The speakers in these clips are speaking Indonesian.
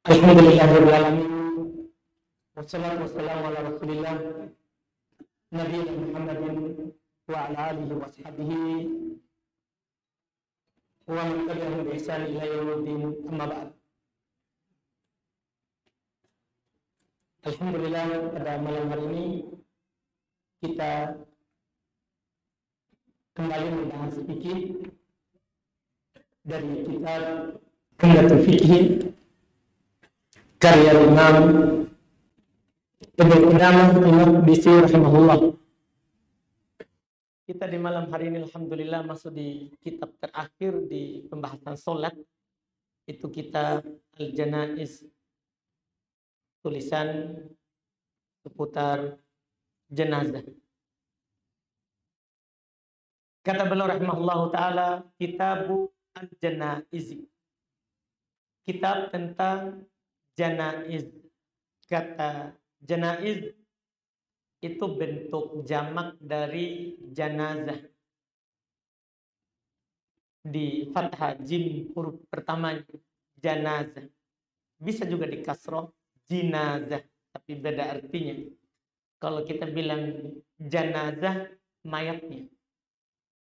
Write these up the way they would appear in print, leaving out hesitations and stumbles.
Alhamdulillahirabbil alamin. Wassalatu wassalamu ala Rasulillah nabiyina Muhammadin wa ala alihi wa sahbihi wa man tabi'ahum bi ihsan ila yaumiddin. Amma ba'd. Alhamdulillah, pada malam hari ini kita kembali membahas fikih dari kitab Umdatul Fiqh karya Imam Ibnu Qudamah Al-Maqdisi rahimahullah. Kita di malam hari ini alhamdulillah masuk di kitab terakhir di pembahasan sholat, itu kitab Al-Janaiz, tulisan seputar jenazah. Kata beliau rahimahullahu taala, Kitabu Al-Janaiz, kitab tentang janaiz. Kata janaiz itu bentuk jamak dari janazah. Di fathah jim huruf pertamanya janazah. Bisa juga di kasroh jinazah, tapi beda artinya. Kalau kita bilang janazah, mayatnya,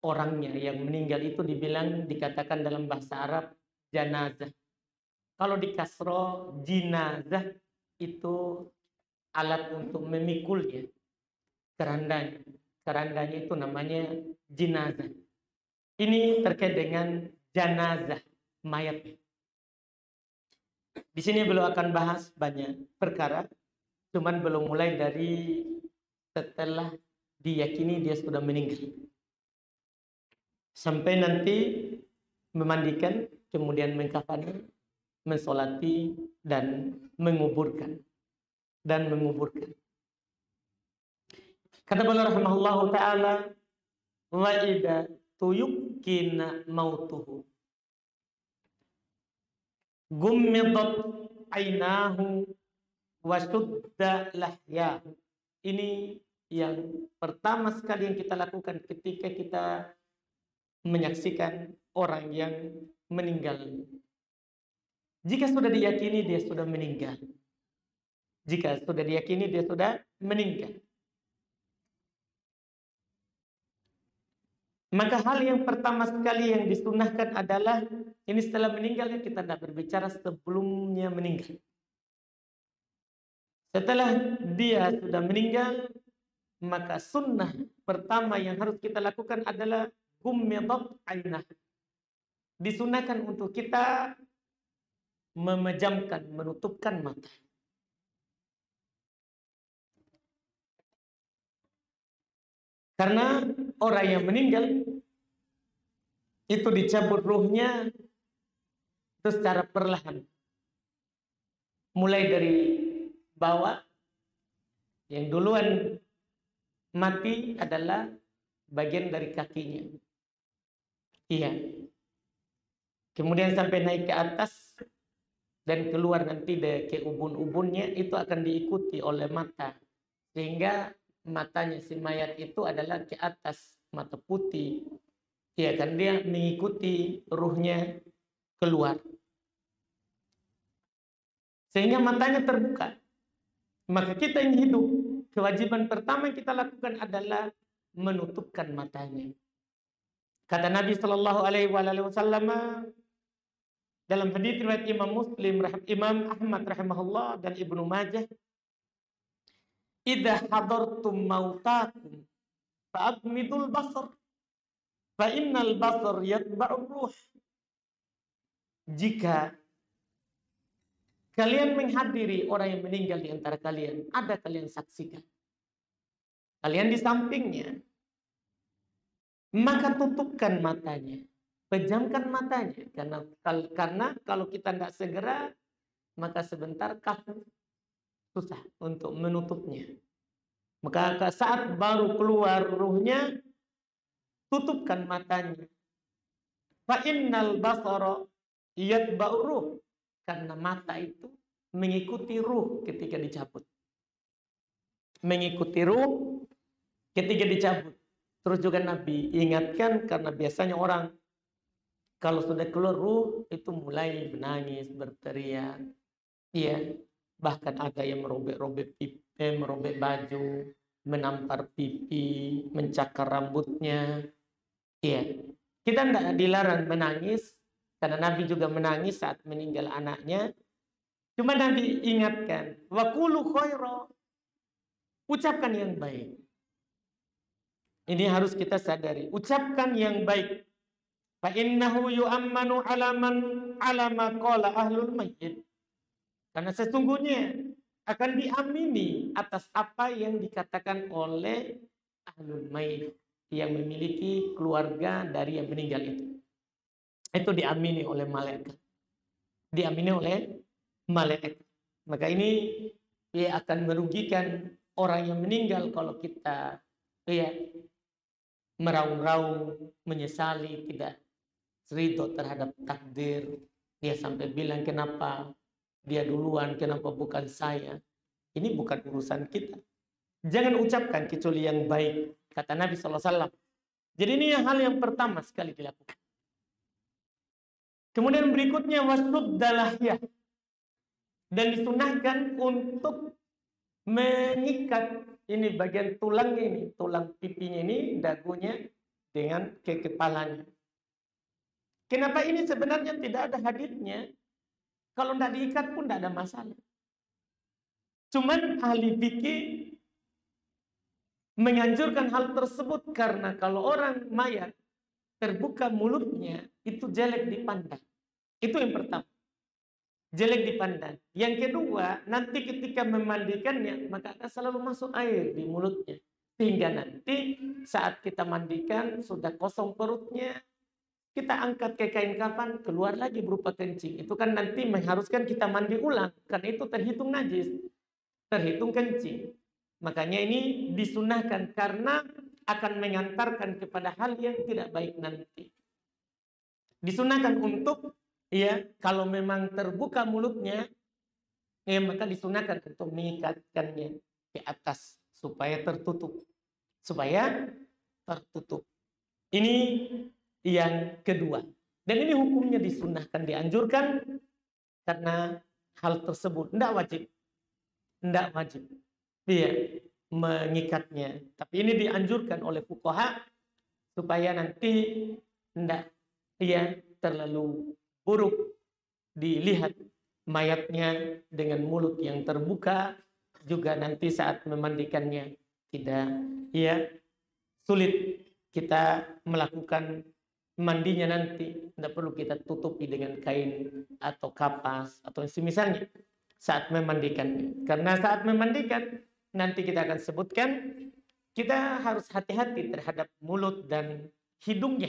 orangnya yang meninggal itu dikatakan dalam bahasa Arab janazah. Kalau di kasroh jinazah itu alat untuk memikulnya, kerandanya. Kerandanya itu namanya jinazah. Ini terkait dengan janazah, mayat. Di sini belum akan bahas banyak perkara, cuman belum mulai dari setelah diyakini dia sudah meninggal. Sampai nanti memandikan, kemudian mengkafani, mensolati dan menguburkan. Kata beliau rahimahullahu taala, wa idza tuyukkina mautuhu gummidat ainahu wa sudda lahyahu. Ini yang pertama sekali yang kita lakukan ketika kita menyaksikan orang yang meninggal. Jika sudah diyakini dia sudah meninggal. Maka hal yang pertama sekali yang disunahkan adalah, ini setelah meninggal, kita tidak berbicara sebelumnya meninggal. Setelah dia sudah meninggal, maka sunnah pertama yang harus kita lakukan adalah gummidat ainah. Disunahkan untuk kita memejamkan, menutupkan mata. Karena orang yang meninggal itu dicabut ruhnya itu secara perlahan. Mulai dari bawah, yang duluan mati adalah bagian dari kakinya. Iya. Kemudian sampai naik ke atas dan keluar nanti ke ubun-ubunnya, itu akan diikuti oleh mata. Sehingga matanya si mayat itu adalah ke atas, mata putih. Ya kan, dia mengikuti ruhnya keluar. Sehingga matanya terbuka. Maka kita yang hidup, kewajiban pertama yang kita lakukan adalah menutupkan matanya. Kata Nabi Shallallahu Alaihi Wasallam dalam hadits riwayat Imam Muslim, Imam Ahmad rahimahullah dan Ibnu Majah, idza hadartum mautakum fa'admidul basar fa innal basar yatba'ur ruh. Jika kalian menghadiri orang yang meninggal di antara kalian, ada kalian saksikan, kalian di sampingnya, maka tutupkan matanya, pejamkan matanya, karena kalau kita tidak segera, maka sebentar kaku, susah untuk menutupnya. Maka saat baru keluar ruhnya, tutupkan matanya. Fa innal basara yatba'ur ruh, karena mata itu mengikuti ruh ketika dicabut. Mengikuti ruh ketika dicabut. Terus juga Nabi ingatkan, karena biasanya orang kalau sudah keluar ruh itu mulai menangis, berteriak. Iya, bahkan ada yang merobek-robek pipi, merobek baju, menampar pipi, mencakar rambutnya. Iya, kita tidak dilarang menangis, karena Nabi juga menangis saat meninggal anaknya. Cuma Nabi ingatkan, wa qulu khaira, ucapkan yang baik. Ini harus kita sadari, ucapkan yang baik. Fa innahu yu'ammanu ala ma qala ahlul mayyit. Karena sesungguhnya akan diamini atas apa yang dikatakan oleh ahlul mayyit, yang memiliki keluarga dari yang meninggal itu. Itu diamini oleh malaikat. Diamini oleh malaikat. Maka ini ya akan merugikan orang yang meninggal kalau kita ya meraung-raung, menyesali, tidak ridho terhadap takdir. Dia sampai bilang, kenapa dia duluan, kenapa bukan saya. Ini bukan urusan kita. Jangan ucapkan kecuali yang baik, kata Nabi SAW. Jadi ini hal yang pertama sekali dilakukan. Kemudian berikutnya wasuddalah, dan disunahkan untuk mengikat ini bagian tulang ini, tulang pipinya ini, dagunya dengan ke kepalanya. Kenapa ini sebenarnya tidak ada haditsnya? Kalau tidak diikat pun tidak ada masalah. Cuman ahli fikih menganjurkan hal tersebut karena kalau orang mayat terbuka mulutnya itu jelek dipandang. Itu yang pertama. Jelek dipandang. Yang kedua, nanti ketika memandikannya maka akan selalu masuk air di mulutnya. Sehingga nanti saat kita mandikan sudah kosong perutnya, kita angkat ke kain kafan, keluar lagi berupa kencing. Itu kan nanti mengharuskan kita mandi ulang karena itu terhitung najis, terhitung kencing. Makanya ini disunahkan karena akan mengantarkan kepada hal yang tidak baik nanti. Disunahkan untuk ya kalau memang terbuka mulutnya ya maka disunahkan untuk mengikatkannya ke atas supaya tertutup. Supaya tertutup. Ini yang kedua. Dan ini hukumnya disunahkan, dianjurkan karena hal tersebut tidak wajib. Tidak wajib. Iya, mengikatnya. Tapi ini dianjurkan oleh fuqaha supaya nanti tidak terlalu buruk dilihat mayatnya dengan mulut yang terbuka, juga nanti saat memandikannya tidak sulit kita melakukan mandinya nanti, tidak perlu kita tutupi dengan kain atau kapas atau semisalnya saat memandikannya. Karena saat memandikan nanti kita akan sebutkan kita harus hati-hati terhadap mulut dan hidungnya.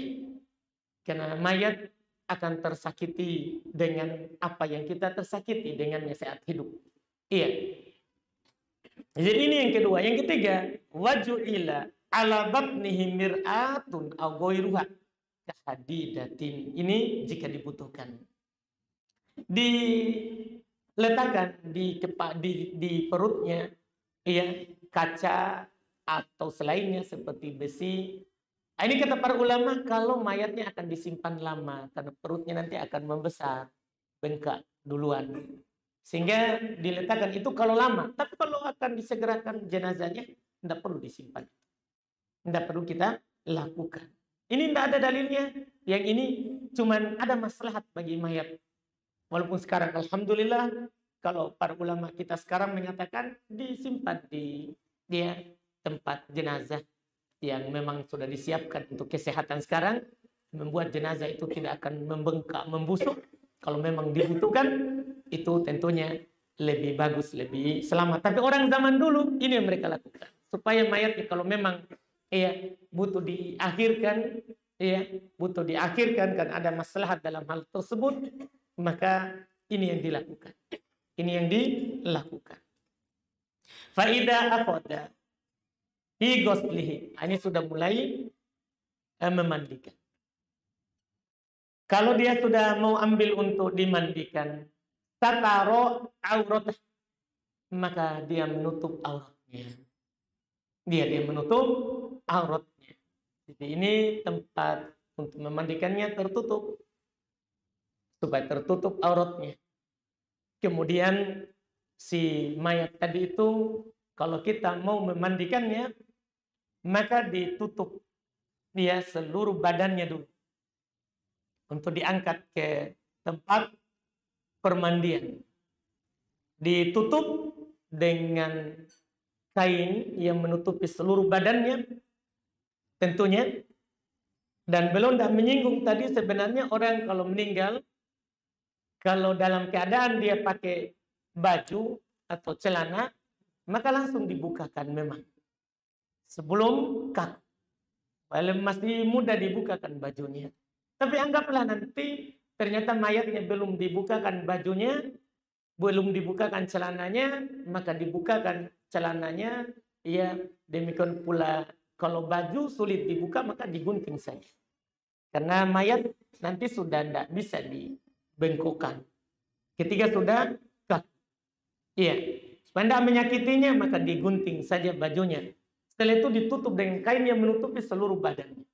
Karena mayat akan tersakiti dengan apa yang kita tersakiti dengannya saat hidup. Iya. Jadi ini yang kedua. Yang ketiga, waju'ila ala batnihi mir'atun aw ghairuha kahadidatin. Ini jika dibutuhkan. Diletakkan di perutnya kaca atau selainnya seperti besi. Ini kata para ulama, kalau mayatnya akan disimpan lama karena perutnya nanti akan membesar, bengkak duluan. Sehingga diletakkan itu kalau lama. Tapi kalau akan disegerakan jenazahnya, tidak perlu disimpan. Tidak perlu kita lakukan. Ini tidak ada dalilnya. Yang ini cuman ada maslahat bagi mayat. Walaupun sekarang alhamdulillah, kalau para ulama kita sekarang menyatakan disimpan di tempat jenazah yang memang sudah disiapkan untuk kesehatan sekarang, membuat jenazah itu tidak akan membengkak, membusuk. Kalau memang dibutuhkan, itu tentunya lebih bagus, lebih selamat. Tapi orang zaman dulu, ini yang mereka lakukan. Supaya mayatnya kalau memang butuh diakhirkan, kan ada maslahat dalam hal tersebut, maka ini yang dilakukan. Ini yang dilakukan. Faidah akhada fi ghuslihi. Ini sudah mulai memandikan. Kalau dia sudah mau ambil untuk dimandikan, tataro aurat, maka dia menutup auratnya. Dia menutup auratnya. Jadi ini tempat untuk memandikannya tertutup, supaya tertutup auratnya. Kemudian si mayat tadi itu kalau kita mau memandikannya, maka ditutup dia seluruh badannya dulu untuk diangkat ke tempat permandian. Ditutup dengan kain yang menutupi seluruh badannya tentunya. Dan belum tidak menyinggung tadi, sebenarnya orang kalau meninggal, kalau dalam keadaan dia pakai baju atau celana, maka langsung dibukakan memang. Sebelum kaku. Masih mudah dibukakan bajunya. Tapi anggaplah nanti ternyata mayatnya belum dibukakan bajunya, belum dibukakan celananya, maka dibukakan celananya. Ya, demikian pula kalau baju sulit dibuka, maka digunting saja. Karena mayat nanti sudah tidak bisa dibengkokkan. Ketika sudah kaku. Iya, supaya tidak menyakitinya, maka digunting saja bajunya. Setelah itu ditutup dengan kain yang menutupi seluruh badannya.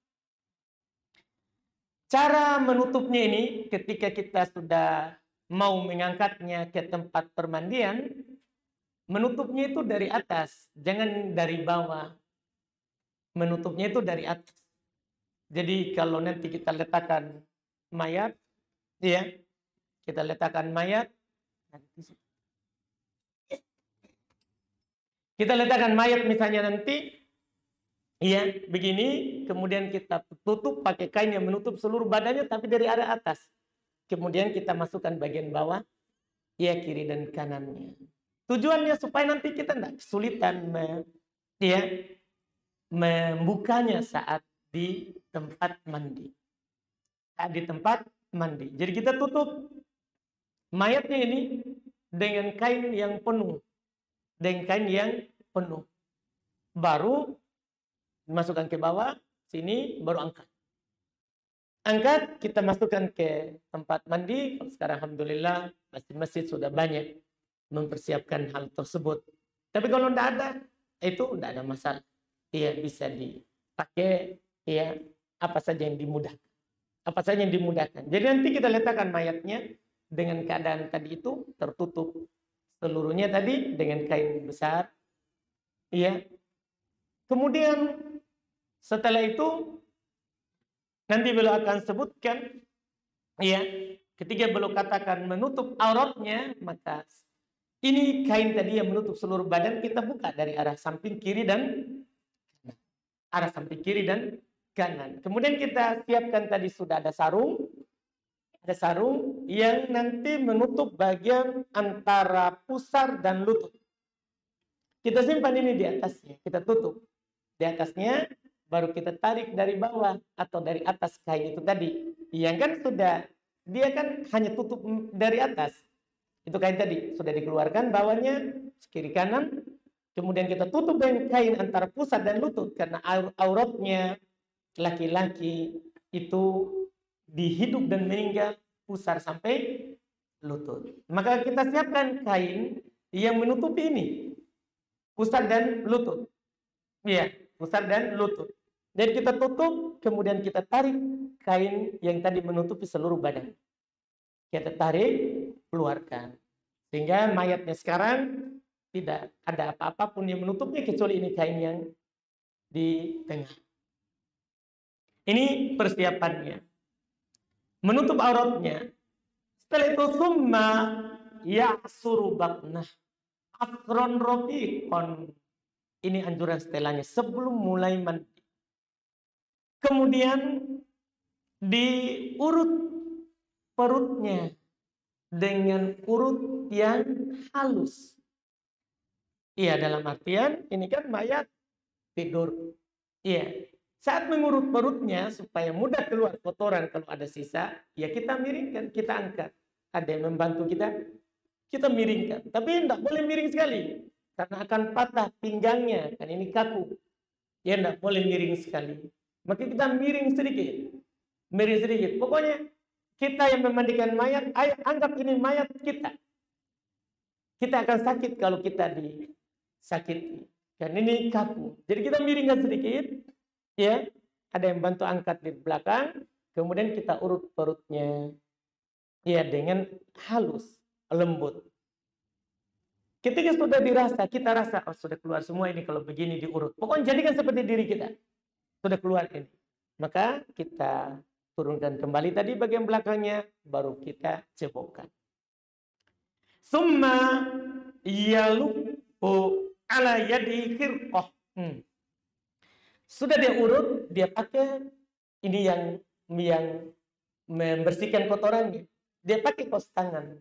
Cara menutupnya ini ketika kita sudah mau mengangkatnya ke tempat permandian, menutupnya itu dari atas, jangan dari bawah. Menutupnya itu dari atas. Jadi kalau nanti kita letakkan mayat, ya, kita letakkan mayat, kita letakkan mayat misalnya nanti, ya, begini, kemudian kita tutup pakai kain yang menutup seluruh badannya, tapi dari arah atas. Kemudian kita masukkan bagian bawah, ya, kiri dan kanannya. Tujuannya supaya nanti kita tidak kesulitan membukanya saat di tempat mandi. Saat di tempat mandi. Jadi kita tutup mayatnya ini dengan kain yang penuh. Dengan kain yang penuh. Baru masukkan ke bawah, sini baru angkat. Angkat, kita masukkan ke tempat mandi. Sekarang alhamdulillah masjid-masjid sudah banyak mempersiapkan hal tersebut. Tapi kalau tidak ada, itu tidak ada masalah. Ia bisa dipakai, ya, apa saja yang dimudahkan. Apa saja yang dimudahkan. Jadi nanti kita letakkan mayatnya dengan keadaan tadi itu tertutup seluruhnya tadi dengan kain besar. Ya. Kemudian setelah itu nanti beliau akan sebutkan, ya, ketika beliau katakan menutup auratnya, maka ini kain tadi yang menutup seluruh badan kita buka dari arah samping kiri dan arah samping kiri dan kanan. Kemudian kita siapkan tadi sudah ada sarung yang nanti menutup bagian antara pusar dan lutut. Kita simpan ini di atasnya, kita tutup di atasnya, baru kita tarik dari bawah atau dari atas kain itu tadi. Yang kan sudah, dia kan hanya tutup dari atas. Itu kain tadi sudah dikeluarkan bawahnya kiri kanan. Kemudian kita tutup dengan kain antara pusar dan lutut. Karena auratnya laki-laki itu di hidup dan meninggal pusar sampai lutut. Maka kita siapkan kain yang menutupi ini. Pusar dan lutut. Iya, pusar dan lutut. Jadi kita tutup, kemudian kita tarik kain yang tadi menutupi seluruh badan. Kita tarik, keluarkan. Sehingga mayatnya sekarang tidak ada apa-apapun yang menutupnya kecuali ini kain yang di tengah. Ini persiapannya. Menutup auratnya. Setelah itu summa ya'suru batnah afron rofiqon. Ini anjuran setelahnya sebelum mulai mandi. Kemudian diurut perutnya dengan urut yang halus. Iya, dalam artian ini kan mayat tidur. Iya. Saat mengurut perutnya supaya mudah keluar kotoran kalau ada sisa, ya kita miringkan, kita angkat. Ada yang membantu kita miringkan. Tapi tidak boleh miring sekali. Karena akan patah pinggangnya, kan ini kaku. Ya tidak boleh miring sekali. Maka kita miring sedikit. Miring sedikit. Pokoknya kita yang memandikan mayat, ayo anggap ini mayat kita. Kita akan sakit kalau kita disakiti. Kan ini kaku. Jadi kita miringkan sedikit. Ya, ada yang bantu angkat di belakang. Kemudian kita urut perutnya. Ya, dengan halus, lembut. Ketika sudah dirasa, kita rasa, oh sudah keluar semua ini kalau begini diurut. Pokoknya jadikan seperti diri kita. Sudah keluar ini. Maka kita turunkan kembali tadi bagian belakangnya, baru kita cebokkan. Summa yalufu ala yadi khirqah. Sudah dia urut, dia pakai ini yang membersihkan kotorannya. Dia pakai kaos tangan.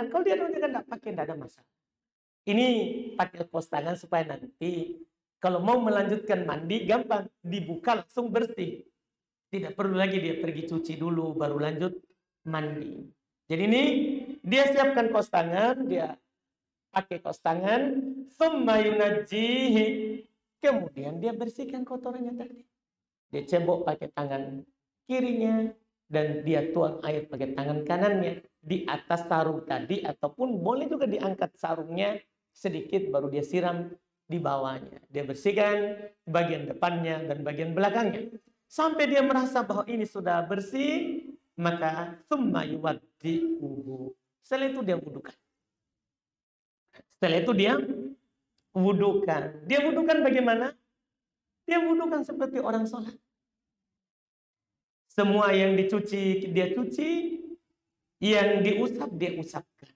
Kalau dia kan tidak pakai, tidak ada masalah. Ini pakai kaos tangan supaya nanti kalau mau melanjutkan mandi gampang, dibuka langsung bersih. Tidak perlu lagi dia pergi cuci dulu baru lanjut mandi. Jadi ini dia siapkan kaos tangan, dia pakai kaos tangan, summa yunajjihi. Kemudian dia bersihkan kotorannya tadi. Dia cebok pakai tangan kirinya dan dia tuang air pakai tangan kanannya di atas sarung tadi, ataupun boleh juga diangkat sarungnya sedikit baru dia siram di bawahnya. Dia bersihkan bagian depannya dan bagian belakangnya sampai dia merasa bahwa ini sudah bersih, maka summa yuwaddi'uhu. Setelah itu dia wudukan. Dia wudukan bagaimana? Dia wudukan seperti orang sholat. Semua yang dicuci, dia cuci. Yang diusap, dia usapkan.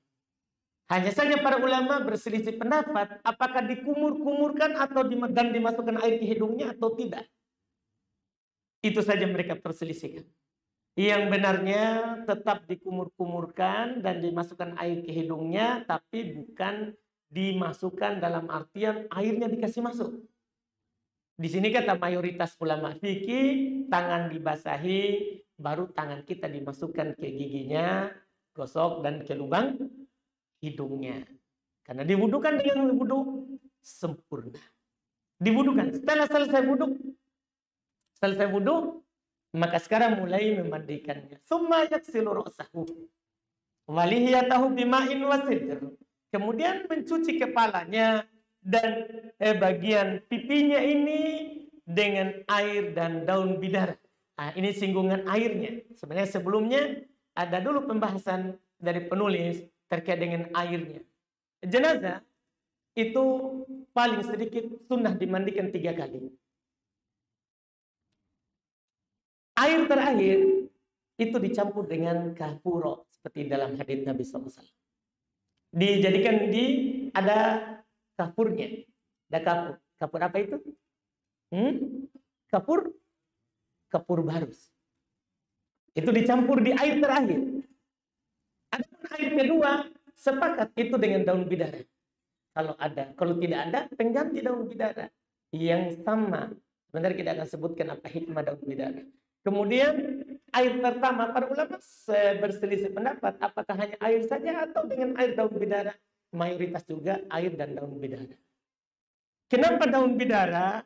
Hanya saja para ulama berselisih pendapat, apakah dikumur-kumurkan atau dan dimasukkan air ke hidungnya atau tidak. Itu saja mereka perselisihkan. Yang benarnya tetap dikumur-kumurkan dan dimasukkan air ke hidungnya, tapi bukan dimasukkan dalam artian airnya dikasih masuk. Di sini kata mayoritas ulama fikih, tangan dibasahi, baru tangan kita dimasukkan ke giginya, gosok dan ke lubang hidungnya. Karena diwudukan dengan wudu sempurna. Diwudukan. Setelah selesai wudu, maka sekarang mulai memandikannya. Summa yaksilu ra'sahu wa lihiyatahu bima'in wa sidr. Kemudian mencuci kepalanya dan bagian pipinya ini dengan air dan daun bidara. Nah, ini singgungan airnya. Sebenarnya sebelumnya ada dulu pembahasan dari penulis terkait dengan airnya. Jenazah itu paling sedikit sunnah dimandikan 3 kali. Air terakhir itu dicampur dengan kafuro seperti dalam hadits Nabi SAW. Dijadikan ada kapurnya. Ada kapur. Kapur apa itu? Kapur barus. Itu dicampur di air terakhir. Ada air kedua, sepakat itu dengan daun bidara. Kalau tidak ada, pengganti daun bidara yang sama. Sebentar kita akan sebutkan apa hikmah daun bidara. Kemudian air pertama, para ulama berselisih pendapat apakah hanya air saja atau dengan air daun bidara. Mayoritas juga air dan daun bidara. Kenapa daun bidara?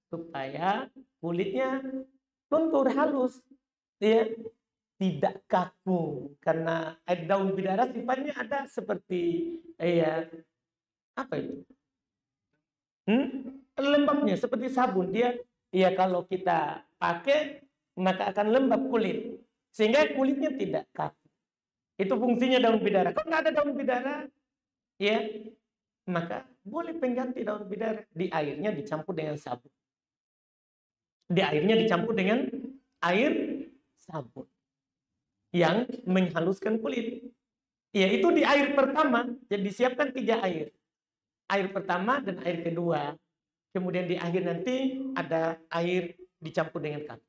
Supaya kulitnya lentur halus, ya, tidak kaku. Karena air daun bidara sifatnya ada seperti apa itu? Lembabnya seperti sabun. Dia kalau kita pakai maka akan lembab kulit sehingga kulitnya tidak kaku. Itu fungsinya daun bidara. Kalau nggak ada daun bidara, ya, maka boleh pengganti daun bidara. Di airnya dicampur dengan sabun. Air sabun yang menghaluskan kulit. Ya, itu di air pertama. Jadi disiapkan 3 air. Air pertama dan air kedua. Kemudian di akhir nanti ada air dicampur dengan kapur.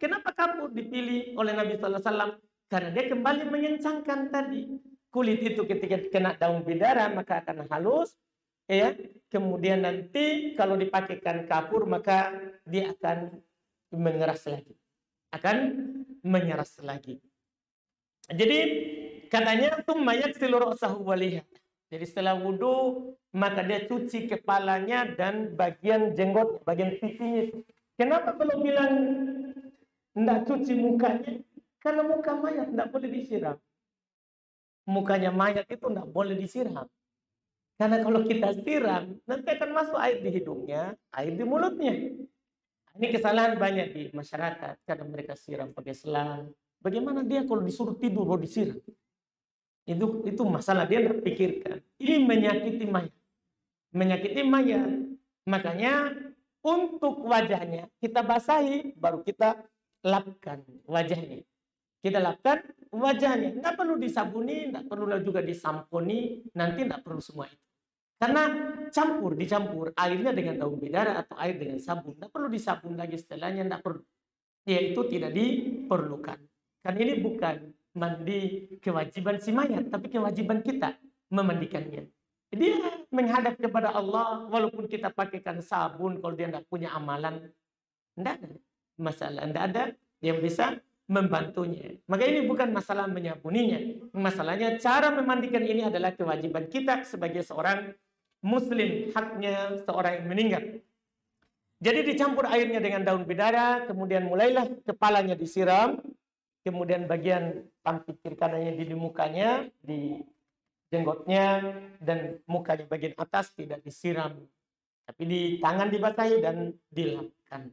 Kenapa kapur dipilih oleh Nabi Sallallahu Alaihi Wasallam? Karena dia kembali mengencangkan tadi. Kulit itu ketika kena daun bidara maka akan halus, ya. Kemudian nanti kalau dipakaikan kapur maka dia akan mengeras lagi. Jadi katanya tsumma yaghsilu ra'sahu wa lihiyatahu. Jadi setelah wudu maka dia cuci kepalanya dan bagian jenggot, bagian pipinya. Kenapa kalau bilang tidak cuci mukanya? Karena muka mayat tidak boleh disiram. Mukanya mayat itu tidak boleh disiram. Karena kalau kita siram, nanti akan masuk air di hidungnya, air di mulutnya. Ini kesalahan banyak di masyarakat. Kadang mereka siram pakai selang. Bagaimana dia kalau disuruh tidur baru disiram? Itu masalah dia tidak pikirkan. Ini menyakiti mayat. Menyakiti mayat. Makanya untuk wajahnya kita basahi, baru kita lapkan wajahnya. Kita lapkan wajahnya. Tidak perlu disabuni, tidak perlu juga disampuni. Nanti tidak perlu semua itu. Karena dicampur airnya dengan daun bidara atau air dengan sabun. Tidak perlu disabun lagi setelahnya, tidak perlu. Ya itu tidak diperlukan. Kan ini bukan mandi kewajiban si mayat, tapi kewajiban kita memandikannya. Dia menghadap kepada Allah, walaupun kita pakaikan sabun, kalau dia tidak punya amalan, tidak ada masalah, tidak ada yang bisa membantunya. Maka ini bukan masalah menyabuninya. Masalahnya cara memandikan ini adalah kewajiban kita sebagai seorang Muslim, haknya seorang yang meninggal. Jadi dicampur airnya dengan daun bidara, kemudian mulailah kepalanya disiram, kemudian bagian samping kiri kanannya di mukanya, di jenggotnya, dan mukanya bagian atas tidak disiram. Tapi di tangan dibasahi dan dilapkan.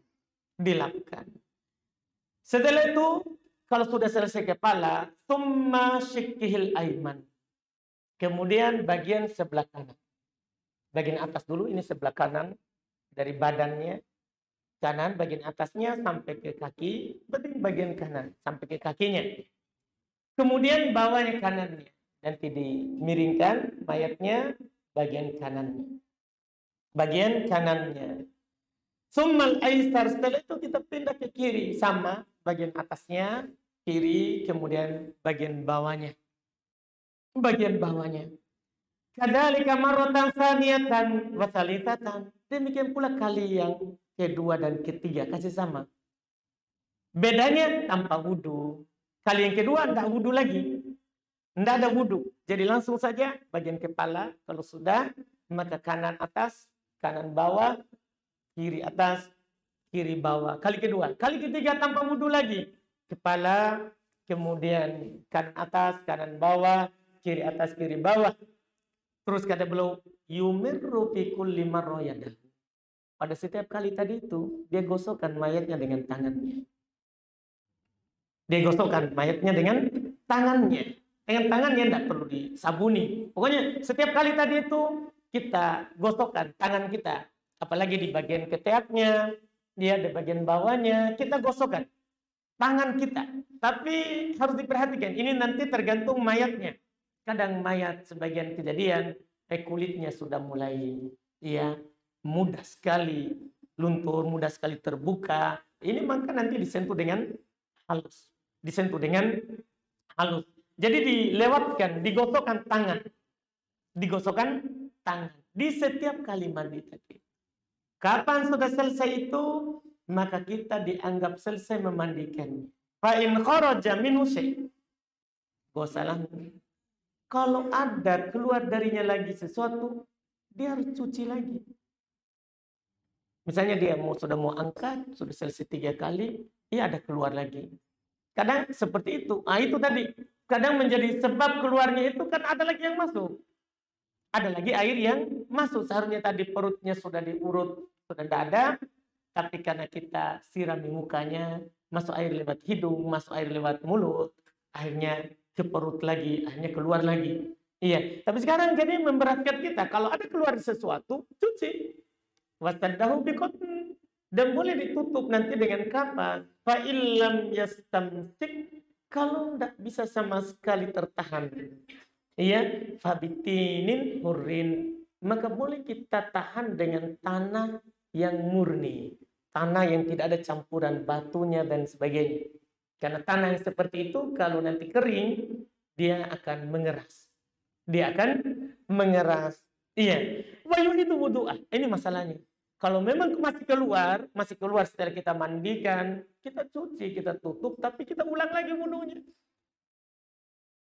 Setelah itu, kalau sudah selesai kepala, summa syikkihil aiman. Kemudian bagian sebelah kanan. Bagian atas dulu, ini sebelah kanan dari badannya. Kanan bagian atasnya sampai ke kaki, bagian kanan sampai ke kakinya. Kemudian bawahnya kanannya. Nanti dimiringkan mayatnya bagian kanannya. Bagian kanannya. Summal aisar, setelah itu kita pindah ke kiri. Sama, bagian atasnya, kiri, kemudian bagian bawahnya. Bagian bawahnya. Kadzalika marratan tsaniyatan wa tsalitsatan. Demikian pula kali yang kedua dan ketiga, kasih sama. Bedanya tanpa wudu. Kali yang kedua tidak wudu lagi. Tidak ada wudu. Jadi langsung saja bagian kepala. Kalau sudah, maka kanan atas, kanan bawah, kiri atas, kiri bawah. Kali kedua. Kali ketiga tanpa wudu lagi. Kepala, kemudian kanan atas, kanan bawah, kiri atas, kiri bawah. Terus kata beliau, yumirru fi kulli marroyadah. Pada setiap kali tadi itu, dia gosokkan mayatnya dengan tangannya. Dia gosokkan mayatnya dengan tangannya. Dengan tangannya tidak perlu disabuni. Pokoknya setiap kali tadi itu, kita gosokkan tangan kita. Apalagi di bagian ketiaknya, dia di bagian bawahnya, kita gosokkan tangan kita. Tapi harus diperhatikan, ini nanti tergantung mayatnya. Kadang mayat sebagian kejadian kulitnya sudah mulai mudah sekali luntur, mudah sekali terbuka. Ini maka nanti disentuh dengan halus. Disentuh dengan halus. Jadi dilewatkan, digosokkan tangan. Digosokkan tangan di setiap kali mandi tadi. Kapan sudah selesai itu, maka kita dianggap selesai memandikannya. Fa in kharaja minhu syai'. Gosalah. Kalau ada keluar darinya lagi sesuatu, dia harus cuci lagi. Misalnya dia sudah mau angkat, sudah selesai 3 kali, ada keluar lagi. Kadang seperti itu. Itu tadi. Kadang menjadi sebab keluarnya itu kan ada lagi yang masuk. Ada lagi air yang masuk. Seharusnya tadi perutnya sudah diurut, sudah tidak ada. Tapi karena kita siram di mukanya, masuk air lewat hidung, masuk air lewat mulut, akhirnya ke perut lagi, akhirnya keluar lagi. Iya, tapi sekarang jadi memberatkan kita. Kalau ada keluar sesuatu, cuci. Wastadahu biqotn. Dan boleh ditutup nanti dengan kapas. Fa illam yastamsik. Kalau tidak bisa sama sekali tertahan. Iya, fabitinin hurrin. Maka boleh kita tahan dengan tanah yang murni. Tanah yang tidak ada campuran batunya dan sebagainya. Karena tanah yang seperti itu kalau nanti kering, dia akan mengeras. Dia akan mengeras. Iya. Wayun itu wudu'ah. Ini masalahnya. Kalau memang masih keluar setelah kita mandikan, kita cuci, kita tutup, tapi kita ulang lagi wudu'nya.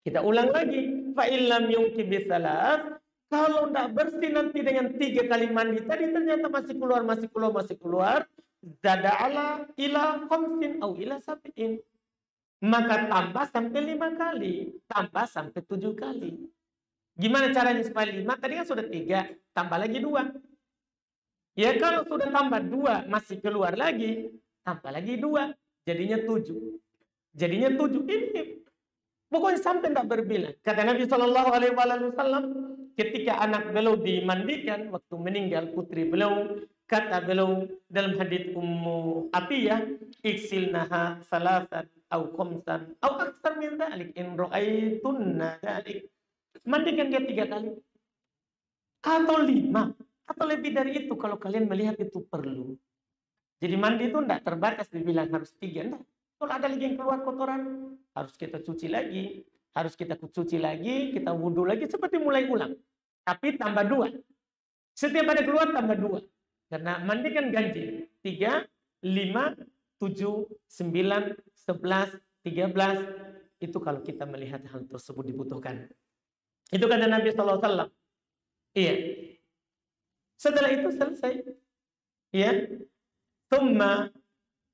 Kita ulang lagi. Fa'illam yungki bisalat. Kalau tidak bersih nanti dengan 3 kali mandi tadi ternyata masih keluar. Zada'ala ila khamsin au ila sab'in. Maka tambah sampai 5 kali. Tambah sampai 7 kali. Gimana caranya supaya 5? Tadi kan sudah 3. Tambah lagi 2. Ya kalau sudah tambah 2 masih keluar lagi. Tambah lagi 2. Jadinya 7. Ini Pokoknya sampai tidak berbilang. Kata Nabi Shallallahu Alaihi Wasallam, ketika anak beliau dimandikan waktu meninggal putri beliau, kata beliau dalam hadits Ummu Atiyah, iksilnaha salasan au khamsan au aksar min dzalik in ra'aitunna dzalik. Mandikan dia 3 kali atau 5 atau lebih dari itu kalau kalian melihat itu perlu. Jadi mandi itu tidak terbatas dibilang harus 3, enggak. Kalau ada lagi yang keluar kotoran, harus kita cuci lagi, kita wudhu lagi, seperti mulai ulang. Tapi tambah 2. Setiap ada keluar tambah 2. Karena mandi kan ganjil. 3, 5, 7, 9, 11, 13. Itu kalau kita melihat hal tersebut dibutuhkan. Itu kata Nabi SAW. Iya. Setelah itu selesai. Iya. Thumma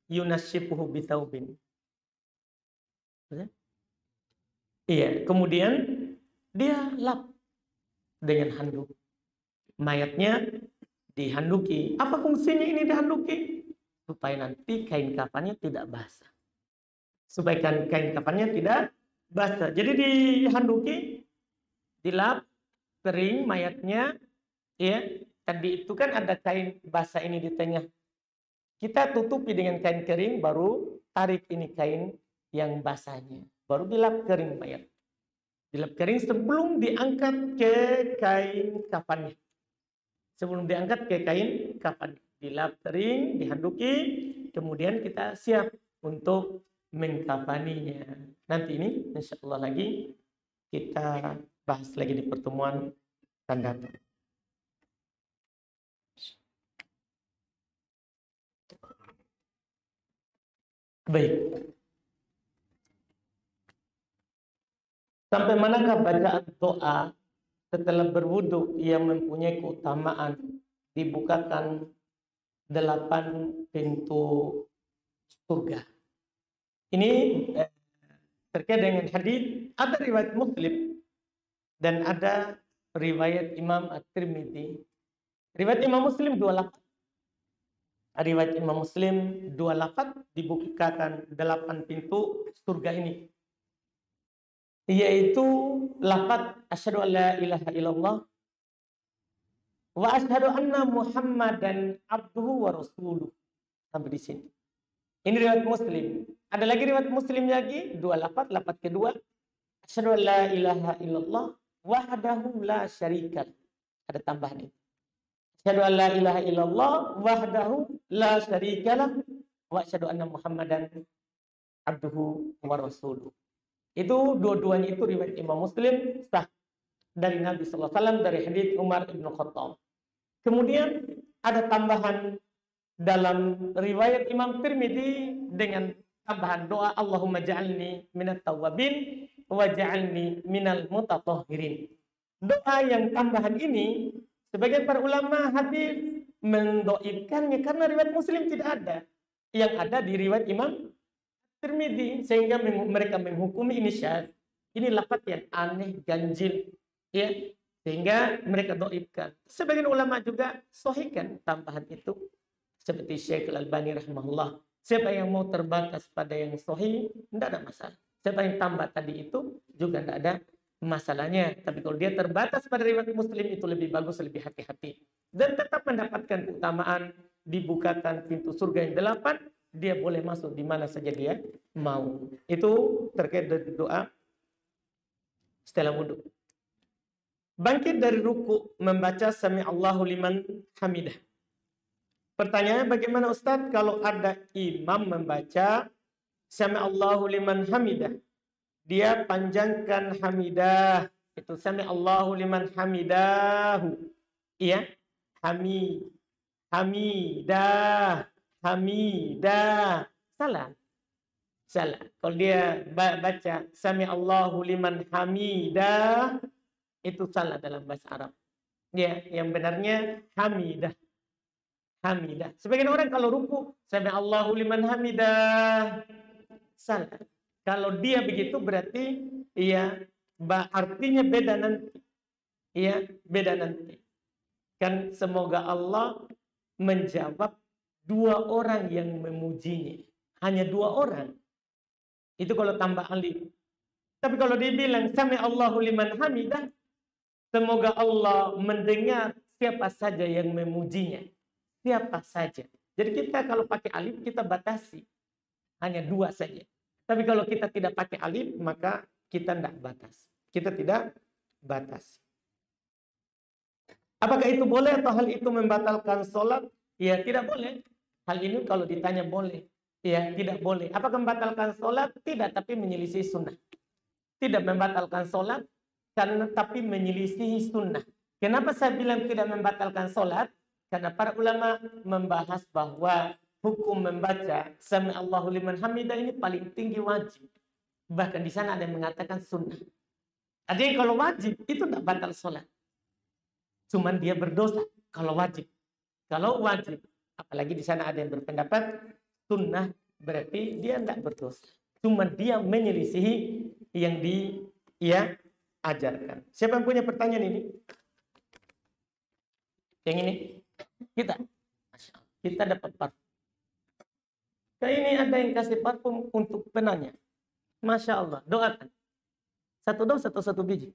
yunashifuhu bithaubin. Iya. Kemudian dia lap dengan handuk. Mayatnya dihanduki. Apa fungsinya ini dihanduki? Supaya nanti kain kafannya tidak basah. Supaya kain kafannya tidak basah. Jadi dihanduki, dilap, kering mayatnya. Ya, tadi itu kan ada kain basah ini di tengah. Kita tutupi dengan kain kering, baru tarik ini kain yang basahnya. Baru dilap kering mayat. Dilap kering sebelum diangkat ke kain kafannya. Sebelum diangkat ke kain kapan. Dilap kering, dihanduki, kemudian kita siap untuk mengkafaninya. Nanti ini insya Allah lagi kita bahas lagi di pertemuan akan datang. Baik. Sampai manakah bacaan doa setelah berwudu yang mempunyai keutamaan dibukakan 8 pintu surga? Ini terkait dengan hadis, ada riwayat Muslim dan ada riwayat Imam At-Tirmidzi. Riwayat Imam Muslim 2 lafaz. Riwayat Imam Muslim 2 lafaz dibukakan 8 pintu surga ini. Yaitu lafaz asyhadu an la ilaha illallah wa asyhadu anna Muhammadan abduhu wa rasuluh. Sampai di sini. Ini riwayat Muslim. Ada lagi riwayat Muslim lagi, 2 lafaz. Lafaz kedua, asyhadu an la ilaha illallah wahdahu la syarika. Ada tambahan itu. Asyhadu an la ilaha illallah wahdahu la syarika wa asyhadu anna Muhammadan abduhu wa rasuluh. Itu dua-duanya itu riwayat Imam Muslim sah dari Nabi sallallahu alaihi wasallam dari hadits Umar bin Khattab. Kemudian ada tambahan dalam riwayat Imam Tirmidzi dengan tambahan doa Allahumma ja'alni minat tawwabin wa ja'alni minal mutatahhirin. Doa yang tambahan ini sebagian para ulama hadis mendoibkannya karena riwayat Muslim tidak ada. Yang ada di riwayat Imam Tirmidzi, sehingga mereka menghukumi ini syadz. Ini lafaz yang aneh, ganjil, ya, sehingga mereka doibkan. Sebagian ulama juga sahihkan tambahan itu, seperti Syekh Al-Albani rahimahullah. Siapa yang mau terbatas pada yang sahih, tidak ada masalah. Siapa yang tambah tadi itu juga tidak ada masalahnya. Tapi kalau dia terbatas pada riwayat Muslim, itu lebih bagus, lebih hati-hati. Dan tetap mendapatkan keutamaan, dibukakan pintu surga yang 8, dia boleh masuk di mana saja dia mau. Itu terkait dengan doa setelah wudhu. Bangkit dari ruku membaca Sami Allahu liman hamidah. Pertanyaannya, bagaimana Ustadz kalau ada imam membaca Sami Allahu liman hamidah, dia panjangkan hamidah, itu Sami Allahu liman hamidahu, iya, hamidah, salah. Kalau dia baca Sami Allahu liman hamidah, itu salah dalam bahasa Arab. Ya, yang benarnya hamidah. Sebagian orang kalau ruku Sami Allahu liman hamidah, salah. Kalau dia begitu berarti ya artinya beda nanti. Ya, beda nanti. Kan semoga Allah menjawab 2 orang yang memujinya. Hanya 2 orang. Itu kalau tambah alif. Tapi kalau dibilang sami Allahu liman hamidah, semoga Allah mendengar siapa saja yang memujinya. Siapa saja. Jadi kita kalau pakai alif kita batasi. Hanya 2 saja. Tapi kalau kita tidak pakai alif, maka kita tidak batas. Kita tidak batas. Apakah itu boleh atau hal itu membatalkan sholat? Ya, tidak boleh. Hal ini kalau ditanya boleh. Ya, tidak boleh. Apakah membatalkan sholat? Tidak, tapi menyelisih sunnah. Tidak membatalkan sholat, karena tapi menyelisih sunnah. Kenapa saya bilang tidak membatalkan sholat? Karena para ulama membahas bahwa hukum membaca Sami Allahu liman hamidah ini paling tinggi wajib. Bahkan di sana ada yang mengatakan sunnah. Ada yang kalau wajib itu tidak batal sholat. Cuman dia berdosa kalau wajib. Kalau wajib, apalagi di sana ada yang berpendapat sunnah, berarti dia tidak berdosa. Cuman dia menyelisihi yang dia ajarkan. Siapa yang punya pertanyaan ini? Yang ini? Kita dapat parfum. Kayak ini ada yang kasih parfum untuk penanya. Masya Allah, doakan. 1 dos atau 1 biji?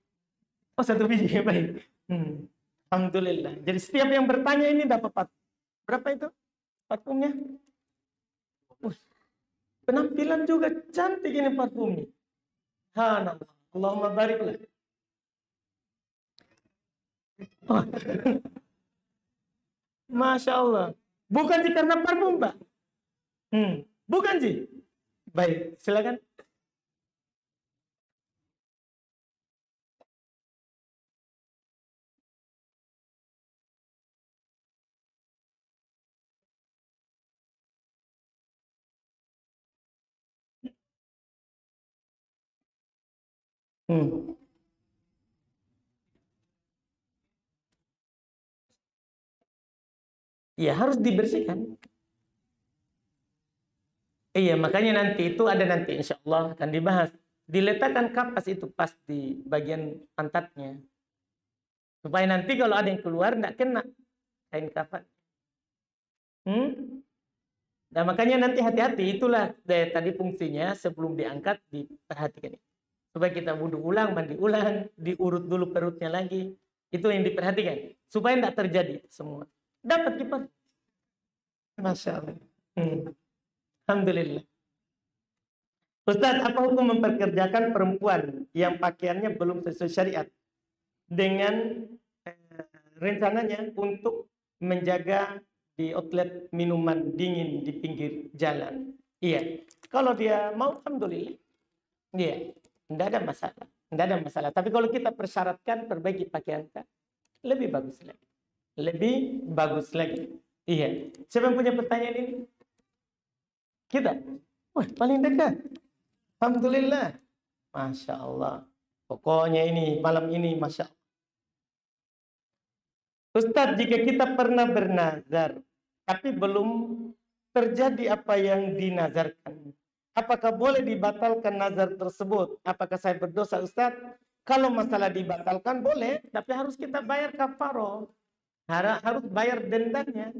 Oh, 1 biji, baik. Alhamdulillah. Jadi setiap yang bertanya ini dapat parfum. Berapa itu parfumnya? Penampilan juga cantik ini parfumnya. Subhanallah. Allahumma bariklah. Oh. Masya Allah. Bukan sih karena parfum, Pak. Bukan sih. Baik, silakan. Ya harus dibersihkan. Iya, makanya nanti itu ada nanti insya Allah akan dibahas. Diletakkan kapas itu pas di bagian pantatnya. Supaya nanti kalau ada yang keluar tidak kena kain kafan. Nah makanya nanti hati-hati, itulah tadi fungsinya sebelum diangkat diperhatikan. Supaya kita wudhu ulang, mandi ulang, diurut dulu perutnya lagi. Itu yang diperhatikan. Supaya tidak terjadi semua. Dapat kipas. Masya Allah. Alhamdulillah. Ustaz, apa hukum memperkerjakan perempuan yang pakaiannya belum sesuai syariat dengan rencananya untuk menjaga di outlet minuman dingin di pinggir jalan? Iya. Kalau dia mau, alhamdulillah. Iya. Tidak ada masalah. Tidak ada masalah. Tapi kalau kita persyaratkan perbaiki pakaian kita, lebih bagus lagi. Lebih bagus lagi. Iya. Siapa yang punya pertanyaan ini? Kita. Wah, paling dekat. Alhamdulillah. Masya Allah. Pokoknya ini, malam ini, Masya Allah. Ustadz, jika kita pernah bernazar, tapi belum terjadi apa yang dinazarkan, apakah boleh dibatalkan nazar tersebut? Apakah saya berdosa, Ustadz? Kalau masalah dibatalkan, boleh. Tapi harus kita bayar kafaroh. Harus bayar dendanya.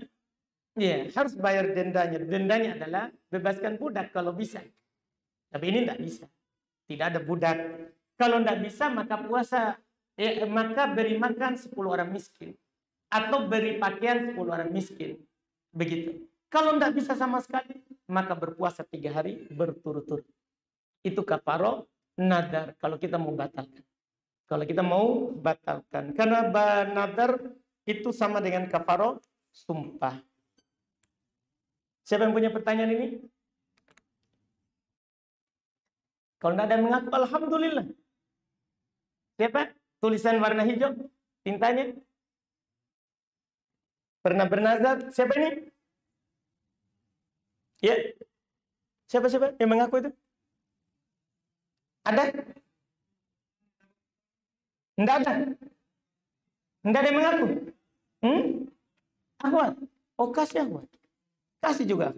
Iya, harus bayar dendanya. Dendanya adalah bebaskan budak kalau bisa. Tapi ini tidak bisa. Tidak ada budak. Kalau tidak bisa, maka puasa. Maka beri makan 10 orang miskin. Atau beri pakaian 10 orang miskin. Begitu. Kalau tidak bisa sama sekali, maka berpuasa 3 hari berturut-turut. Itu kafaroh nadar. Kalau kita mau batalkan. Kalau kita mau batalkan. Karena nadar itu sama dengan kafaroh sumpah. Siapa yang punya pertanyaan ini? Kalau tidak ada yang mengaku, alhamdulillah. Siapa? Tulisan warna hijau, tintanya. Pernah bernazar? Siapa ini? Ya. Siapa yang mengaku itu? Ada? Tidak ada. Tidak ada yang mengaku. Ahwat. Oh, kasih ahwat. Kasih juga.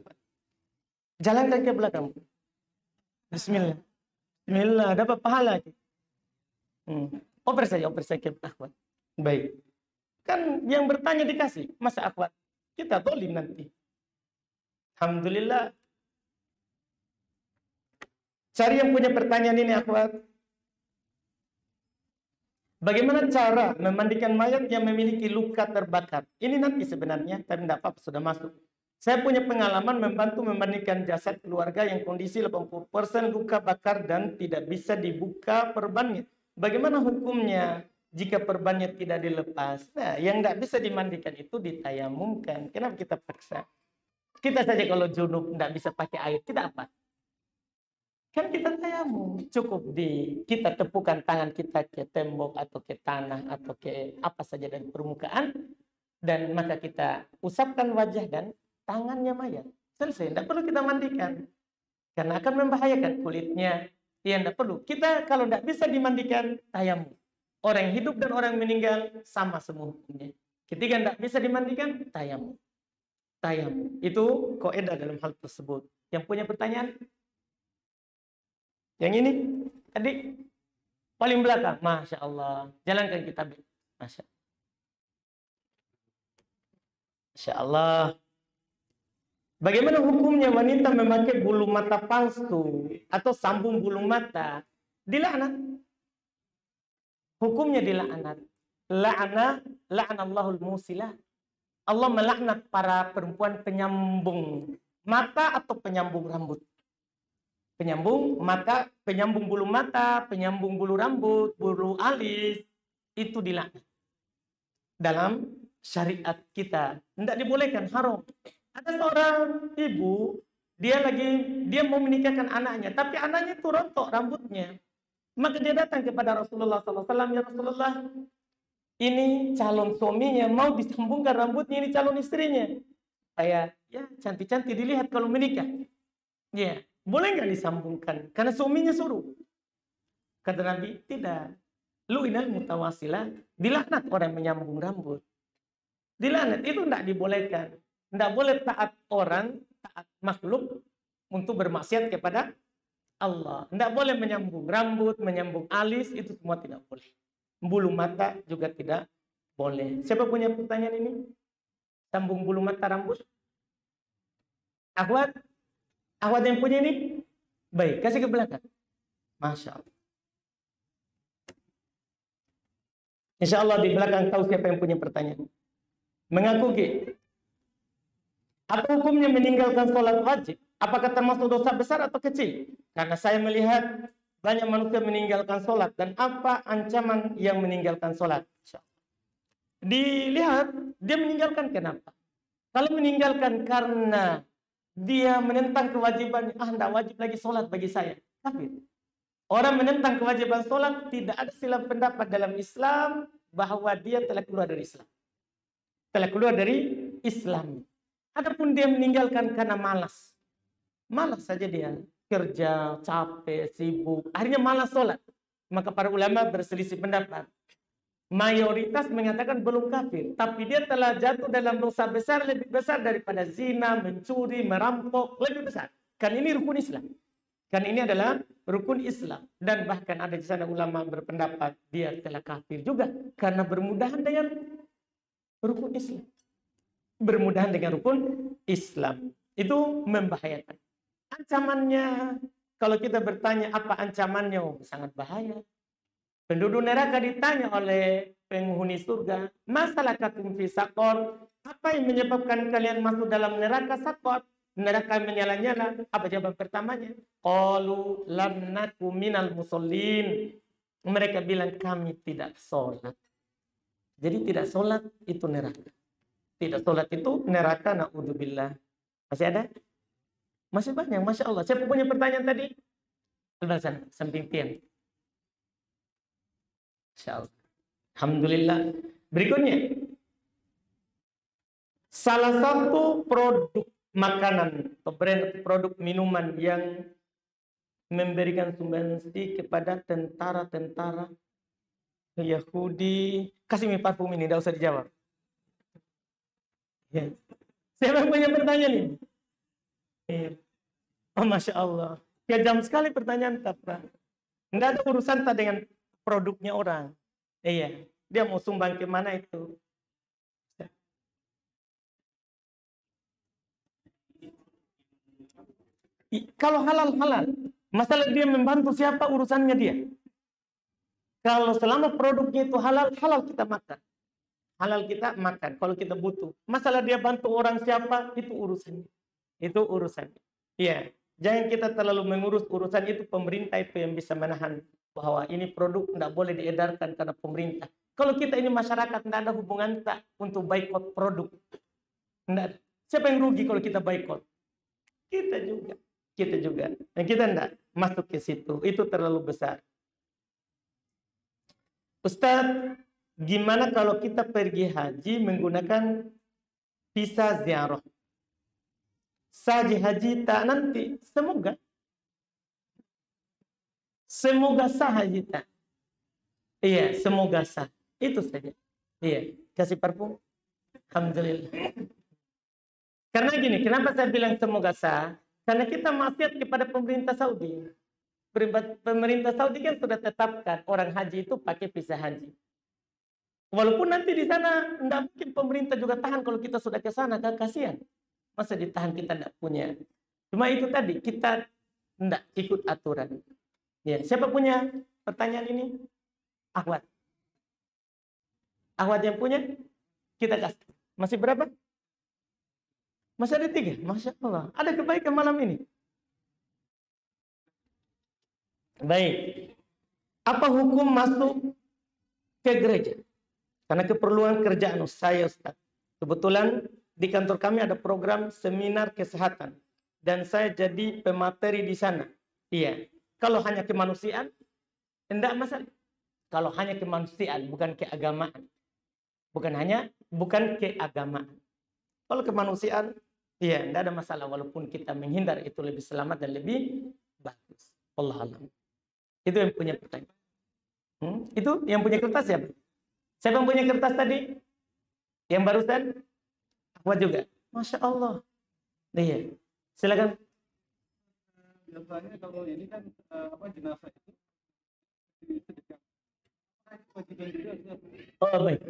Jalankan ke belakang. Bismillah. Bismillah. Dapat pahala. Oper saja ke akhwat. Baik. Kan yang bertanya dikasih. Masa akhwat? Kita zalim nanti. Alhamdulillah. Cari yang punya pertanyaan ini akhwat. Bagaimana cara memandikan mayat yang memiliki luka terbakar? Ini nanti sebenarnya, tapi tidak apa-apa, sudah masuk. Saya punya pengalaman membantu memandikan jasad keluarga yang kondisi 80% luka bakar dan tidak bisa dibuka perbannya. Bagaimana hukumnya jika perbannya tidak dilepas? Nah, yang tidak bisa dimandikan itu ditayamumkan. Kenapa kita paksa? Kita saja kalau junub tidak bisa pakai air, tidak apa? Kan kita tayamum, cukup kita tepukan tangan kita ke tembok atau ke tanah atau ke apa saja dari permukaan, dan maka kita usapkan wajah dan tangannya mayat. Selesai, tidak perlu kita mandikan karena akan membahayakan kulitnya. Ya, tidak perlu. Kita kalau tidak bisa dimandikan, tayamum. Orang yang hidup dan orang yang meninggal sama semua hukumnya. Ketika tidak bisa dimandikan, tayamum. Tayamum itu kaidah dalam hal tersebut. Yang punya pertanyaan? Yang ini tadi paling belakang, masya Allah. Jalankan kita, masya Allah. Bagaimana hukumnya wanita memakai bulu mata palsu atau sambung bulu mata? Dilaknat. Hukumnya dilaknat. La'anallahul musilah. Allah melaknat para perempuan penyambung mata atau penyambung rambut. Penyambung mata, penyambung bulu mata, penyambung bulu rambut, bulu alis, itu dilaknat. Dalam syariat kita tidak dibolehkan, haram. Ada seorang ibu, dia mau menikahkan anaknya, tapi anaknya itu rontok rambutnya. Maka dia datang kepada Rasulullah SAW, ya Rasulullah, ini calon suaminya mau disambungkan rambutnya, ini calon istrinya. Saya, ya cantik-cantik dilihat kalau menikah. Ya, boleh nggak disambungkan? Karena suaminya suruh. Kata Nabi, tidak. Lu'inal mutawasilah, dilaknat orang menyambung rambut. Dilaknat, itu tidak dibolehkan. Tidak boleh taat orang, taat makhluk untuk bermaksiat kepada Allah. Tidak boleh menyambung rambut, menyambung alis, itu semua tidak boleh. Bulu mata juga tidak boleh. Siapa punya pertanyaan ini? Sambung bulu mata rambut? Akhwat? Akhwat yang punya ini? Baik, kasih ke belakang. Masya Allah. Insya Allah di belakang tahu siapa yang punya pertanyaan. Mengaku apa hukumnya meninggalkan sholat wajib? Apakah termasuk dosa besar atau kecil? Karena saya melihat banyak manusia meninggalkan sholat. Dan apa ancaman yang meninggalkan sholat? Dilihat, dia meninggalkan kenapa? Kalau meninggalkan karena dia menentang kewajiban, tidak wajib lagi sholat bagi saya. Tapi orang menentang kewajiban sholat, tidak ada silap pendapat dalam Islam bahwa dia telah keluar dari Islam. Telah keluar dari Islam. Adapun dia meninggalkan karena malas. Malas saja dia. Kerja, capek, sibuk. Akhirnya malas sholat. Maka para ulama berselisih pendapat. Mayoritas mengatakan belum kafir. Tapi dia telah jatuh dalam dosa besar, lebih besar daripada zina, mencuri, merampok. Lebih besar. Kan ini rukun Islam. Kan ini adalah rukun Islam. Dan bahkan ada di sana ulama berpendapat dia telah kafir juga. Karena bermudahan dengan rukun Islam. Bermudahan dengan rukun Islam. Itu membahayakan. Ancamannya, kalau kita bertanya apa ancamannya, sangat bahaya. Penduduk neraka ditanya oleh penghuni surga, masalakatum fi saqor, apa yang menyebabkan kalian masuk dalam neraka saqor? Neraka menyala-nyala. Apa jawaban pertamanya? Qalu lam naku minal musallin. Mereka bilang kami tidak sholat. Jadi tidak sholat itu neraka. Tidak sholat itu neraka, na'udzubillah. Masih ada? Masih banyak, Masya Allah. Siapa punya pertanyaan tadi? Sebelah sana, samping tiang. Masya Allah. Alhamdulillah. Berikutnya. Salah satu produk makanan atau brand produk minuman yang memberikan sumbangsih kepada tentara-tentara Yahudi. Kasih mi parfum ini, tidak usah dijawab. Ya. Siapa yang punya pertanyaan ini? Oh, Masya Allah. Kejam sekali pertanyaan Tapa. Tidak ada urusan tak dengan produknya orang. Iya. Dia mau sumbang ke mana itu. Kalau halal-halal. Masalah dia membantu siapa urusannya dia. Kalau selama produknya itu halal, halal kita makan. Halal kita makan kalau kita butuh. Masalah dia bantu orang siapa, itu urusannya. Itu urusannya. Iya. Jangan kita terlalu mengurus urusan itu, pemerintah itu yang bisa menahan bahwa ini produk tidak boleh diedarkan karena pemerintah. Kalau kita ini masyarakat, tidak ada hubungan tak untuk boikot produk. Tidak ada. Siapa yang rugi kalau kita boikot? Kita juga. Kita juga. Dan kita tidak masuk ke situ. Itu terlalu besar. Ustadz, gimana kalau kita pergi haji menggunakan visa ziarah? Sah haji tak nanti? Semoga. Semoga sah haji tak. Iya, semoga sah. Itu saja. Iya, kasih parfum. Alhamdulillah. Karena gini, kenapa saya bilang semoga sah? Karena kita maksiat kepada pemerintah Saudi. Pemerintah Saudi kan sudah tetapkan orang haji itu pakai visa haji. Walaupun nanti di sana tidak mungkin pemerintah juga tahan kalau kita sudah ke sana, kan kasihan. Masa ditahan kita tidak punya. Cuma itu tadi, kita tidak ikut aturan. Ya, siapa punya pertanyaan ini? Ahwat. Ahwat yang punya, kita kasih. Masih berapa? Masih ada 3. Masya Allah. Ada kebaikan malam ini. Baik. Apa hukum masuk ke gereja? Karena keperluan kerjaan saya, Ustaz. Kebetulan di kantor kami ada program seminar kesehatan. Dan saya jadi pemateri di sana. Iya. Kalau hanya kemanusiaan, tidak masalah. Kalau hanya kemanusiaan, bukan keagamaan. Bukan keagamaan. Kalau kemanusiaan, iya, tidak ada masalah. Walaupun kita menghindar, itu lebih selamat dan lebih bagus. Allah alam. Itu yang punya pertanyaan. Itu yang punya kertas siapa? Siapa yang punya kertas tadi? Yang barusan? Aku juga. Masya Allah. Iya. Silakan. Biasanya kalau ini kan jenazah itu Oh baik.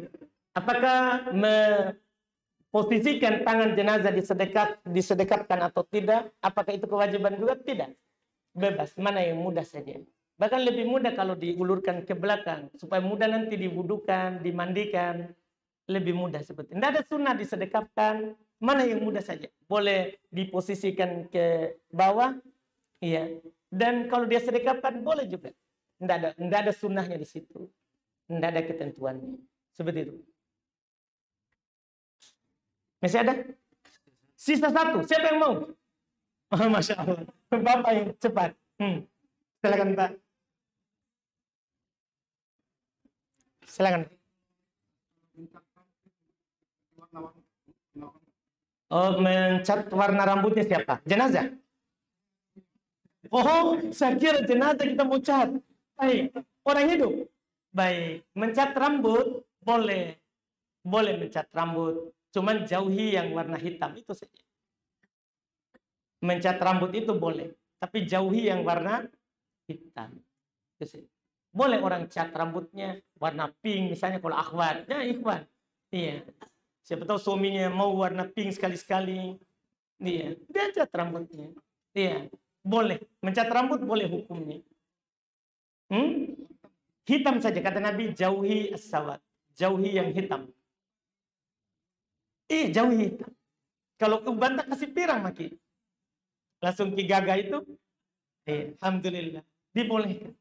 Apakah memposisikan tangan jenazah disedekapkan atau tidak? Apakah itu kewajiban juga? Tidak. Bebas. Mana yang mudah saja. Bahkan lebih mudah kalau diulurkan ke belakang. Supaya mudah nanti diwudukan, dimandikan. Lebih mudah seperti. Tidak ada sunnah disedekapkan. Mana yang mudah saja. Boleh diposisikan ke bawah. Iya. Dan kalau dia sedekapkan, boleh juga. Tidak ada sunnahnya di situ. Tidak ada ketentuannya. Seperti itu. Masih ada? Sisa 1. Siapa yang mau? Oh, Masya Allah. Bapak yang cepat. Silakan Pak. Silakan. Oh, mencat warna rambutnya siapa? Jenazah? Oh, saya kira jenazah kita mau cat. Baik. Orang hidup? Baik. Mencat rambut? Boleh. Boleh mencat rambut. Cuman jauhi yang warna hitam. Itu saja. Mencat rambut itu boleh. Tapi jauhi yang warna hitam. Itu saja. Boleh orang cat rambutnya warna pink, misalnya kalau akhwat, ya ikhwan. Iya. Siapa tahu suaminya mau warna pink sekali-sekali. Iya, dia cat rambutnya. Iya, boleh. Mencat rambut boleh hukumnya. Hitam saja, kata Nabi, jauhi as-sawad. Jauhi yang hitam. Jauhi hitam. Kalau bantah kasih pirang maki. Langsung kigaga itu, alhamdulillah. Dibolehkan.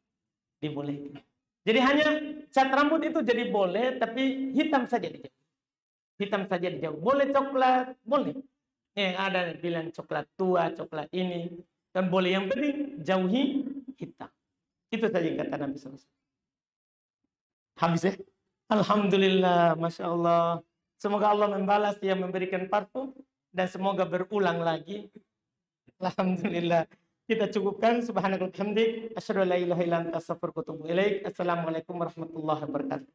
Dibolehkan. Jadi hanya cat rambut itu jadi boleh, tapi hitam saja dijauh. Hitam saja dijauh. Boleh coklat, boleh. Yang ada bilang coklat tua, coklat ini. Dan boleh, yang penting jauhi hitam. Itu saja kata Nabi SAW. Habis ya? Alhamdulillah, Masya Allah. Semoga Allah membalas yang memberikan parfum. Dan semoga berulang lagi. Alhamdulillah. Kita cukupkan. Subhanallah. Asyhadu an la ilaha illa anta astaghfiruka wa atubu ilaik. Assalamualaikum warahmatullahi wabarakatuh.